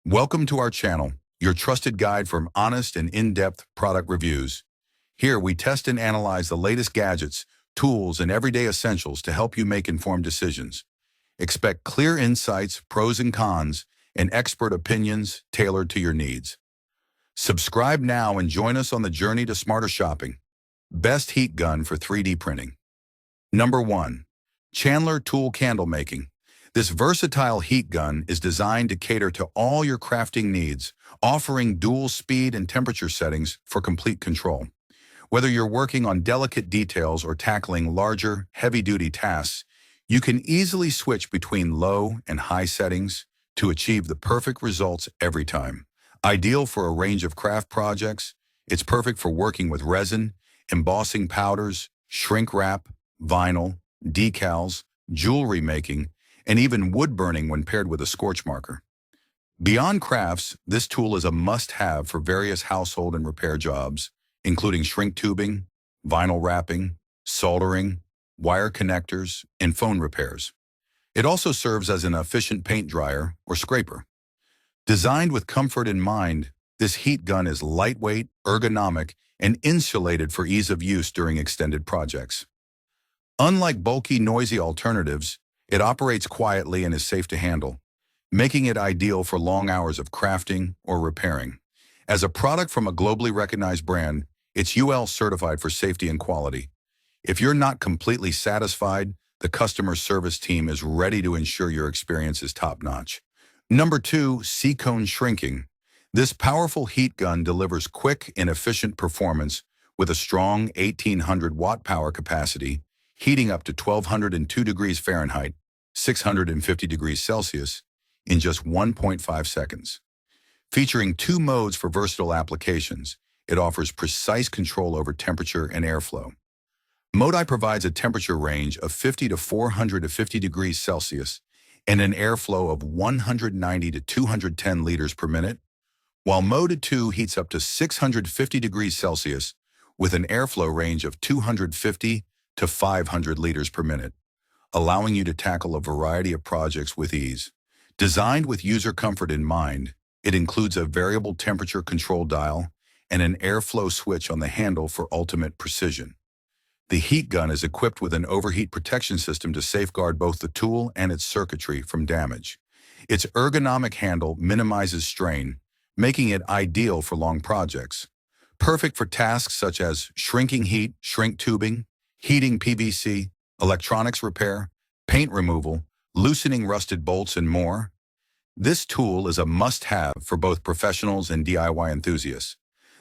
Welcome to our channel, your trusted guide for honest and in-depth product reviews. Here we test and analyze the latest gadgets, tools, and everyday essentials to help you make informed decisions. Expect clear insights, pros and cons, and expert opinions tailored to your needs. Subscribe now and join us on the journey to smarter shopping. Best heat gun for 3D printing. Number 1. Chandler Tool Candle Making. This versatile heat gun is designed to cater to all your crafting needs, offering dual speed and temperature settings for complete control. Whether you're working on delicate details or tackling larger, heavy-duty tasks, you can easily switch between low and high settings to achieve the perfect results every time. Ideal for a range of craft projects, it's perfect for working with resin, embossing powders, shrink wrap, vinyl, decals, jewelry making, and even wood burning when paired with a scorch marker. Beyond crafts, this tool is a must-have for various household and repair jobs, including shrink tubing, vinyl wrapping, soldering, wire connectors, and phone repairs. It also serves as an efficient paint dryer or scraper. Designed with comfort in mind, this heat gun is lightweight, ergonomic, and insulated for ease of use during extended projects. Unlike bulky, noisy alternatives, it operates quietly and is safe to handle, making it ideal for long hours of crafting or repairing. As a product from a globally recognized brand, it's UL certified for safety and quality. If you're not completely satisfied, the customer service team is ready to ensure your experience is top-notch. Number 2, SEEKONE Shrinking. This powerful heat gun delivers quick and efficient performance with a strong 1800 watt power capacity, heating up to 1202 degrees Fahrenheit, 650 degrees Celsius, in just 1.5 seconds. Featuring 2 modes for versatile applications, it offers precise control over temperature and airflow. Mode I provides a temperature range of 50 to 450 degrees Celsius and an airflow of 190 to 210 liters per minute, while Mode 2 heats up to 650 degrees Celsius with an airflow range of 250 to 500 liters per minute, allowing you to tackle a variety of projects with ease. Designed with user comfort in mind, it includes a variable temperature control dial and an airflow switch on the handle for ultimate precision. The heat gun is equipped with an overheat protection system to safeguard both the tool and its circuitry from damage. Its ergonomic handle minimizes strain, making it ideal for long projects. Perfect for tasks such as shrinking heat, shrink tubing, heating PVC, electronics repair, paint removal, loosening rusted bolts, and more. This tool is a must-have for both professionals and DIY enthusiasts.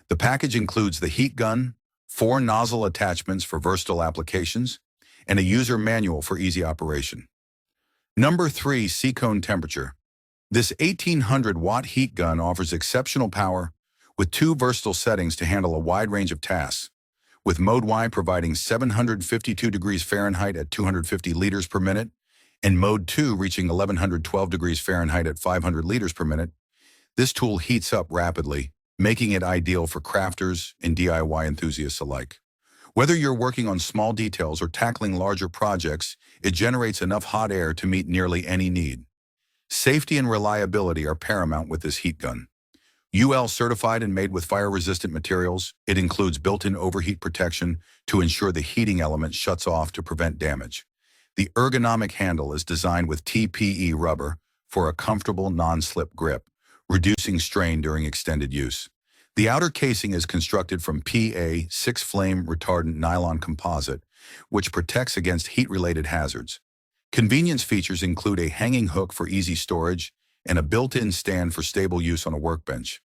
The package includes the heat gun, 4 nozzle attachments for versatile applications, and a user manual for easy operation. Number 3, SEEKONE Temperature. This 1800 watt heat gun offers exceptional power with 2 versatile settings to handle a wide range of tasks, with Mode Y providing 752 degrees Fahrenheit at 250 liters per minute, and Mode 2 reaching 1112 degrees Fahrenheit at 500 liters per minute. This tool heats up rapidly, making it ideal for crafters and DIY enthusiasts alike. Whether you're working on small details or tackling larger projects, it generates enough hot air to meet nearly any need. Safety and reliability are paramount with this heat gun. UL certified and made with fire-resistant materials, it includes built-in overheat protection to ensure the heating element shuts off to prevent damage. The ergonomic handle is designed with TPE rubber for a comfortable non-slip grip, reducing strain during extended use. The outer casing is constructed from PA 6-flame retardant nylon composite, which protects against heat-related hazards. Convenience features include a hanging hook for easy storage and a built-in stand for stable use on a workbench.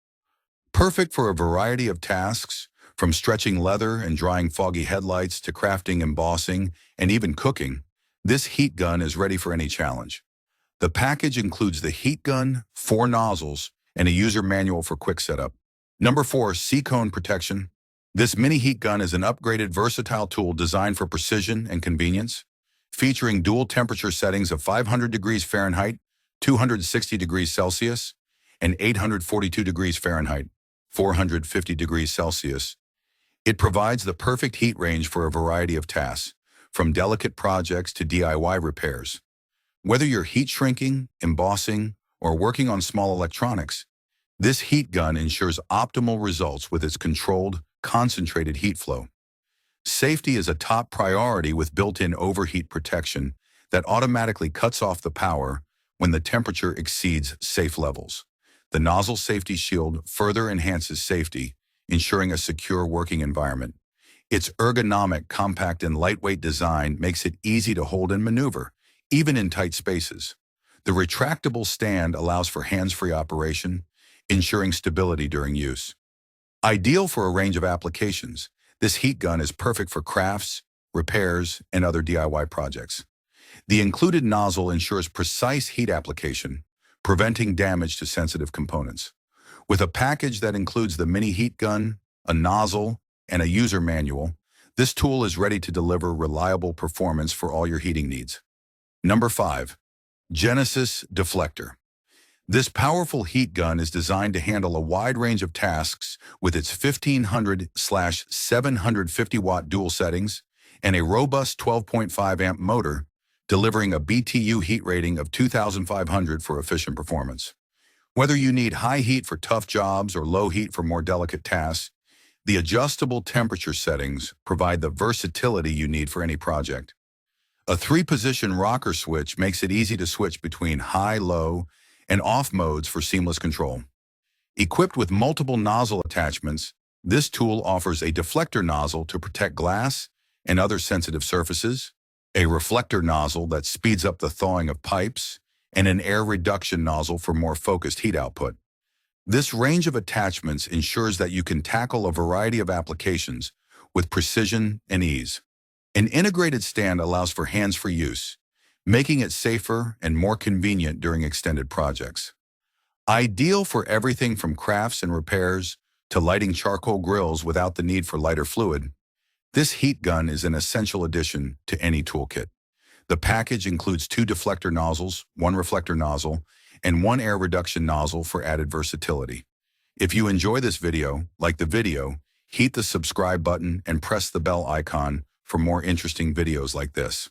Perfect for a variety of tasks, from stretching leather and drying foggy headlights to crafting, embossing, and even cooking, this heat gun is ready for any challenge. The package includes the heat gun, 4 nozzles, and a user manual for quick setup. Number 4, SEEKONE Protection. This mini heat gun is an upgraded, versatile tool designed for precision and convenience, featuring dual temperature settings of 500 degrees Fahrenheit, 260 degrees Celsius, and 842 degrees Fahrenheit, 450 degrees Celsius. It provides the perfect heat range for a variety of tasks, from delicate projects to DIY repairs. Whether you're heat shrinking, embossing, or working on small electronics, this heat gun ensures optimal results with its controlled, concentrated heat flow. Safety is a top priority with built-in overheat protection that automatically cuts off the power when the temperature exceeds safe levels. The nozzle safety shield further enhances safety, ensuring a secure working environment. Its ergonomic, compact, and lightweight design makes it easy to hold and maneuver, even in tight spaces. The retractable stand allows for hands-free operation, ensuring stability during use. Ideal for a range of applications, this heat gun is perfect for crafts, repairs, and other DIY projects. The included nozzle ensures precise heat application, preventing damage to sensitive components. With a package that includes the mini heat gun, a nozzle, and a user manual, this tool is ready to deliver reliable performance for all your heating needs. Number 5. Genesis Deflector. This powerful heat gun is designed to handle a wide range of tasks with its 1500/750 watt dual settings and a robust 12.5 amp motor, delivering a BTU heat rating of 2,500 for efficient performance. Whether you need high heat for tough jobs or low heat for more delicate tasks, the adjustable temperature settings provide the versatility you need for any project. A 3-position rocker switch makes it easy to switch between high, low, and off modes for seamless control. Equipped with multiple nozzle attachments, this tool offers a deflector nozzle to protect glass and other sensitive surfaces, a reflector nozzle that speeds up the thawing of pipes, and an air reduction nozzle for more focused heat output. This range of attachments ensures that you can tackle a variety of applications with precision and ease. An integrated stand allows for hands-free use, making it safer and more convenient during extended projects. Ideal for everything from crafts and repairs to lighting charcoal grills without the need for lighter fluid, this heat gun is an essential addition to any toolkit. The package includes 2 deflector nozzles, 1 reflector nozzle, and 1 air reduction nozzle for added versatility. If you enjoy this video, like the video, hit the subscribe button and press the bell icon for more interesting videos like this.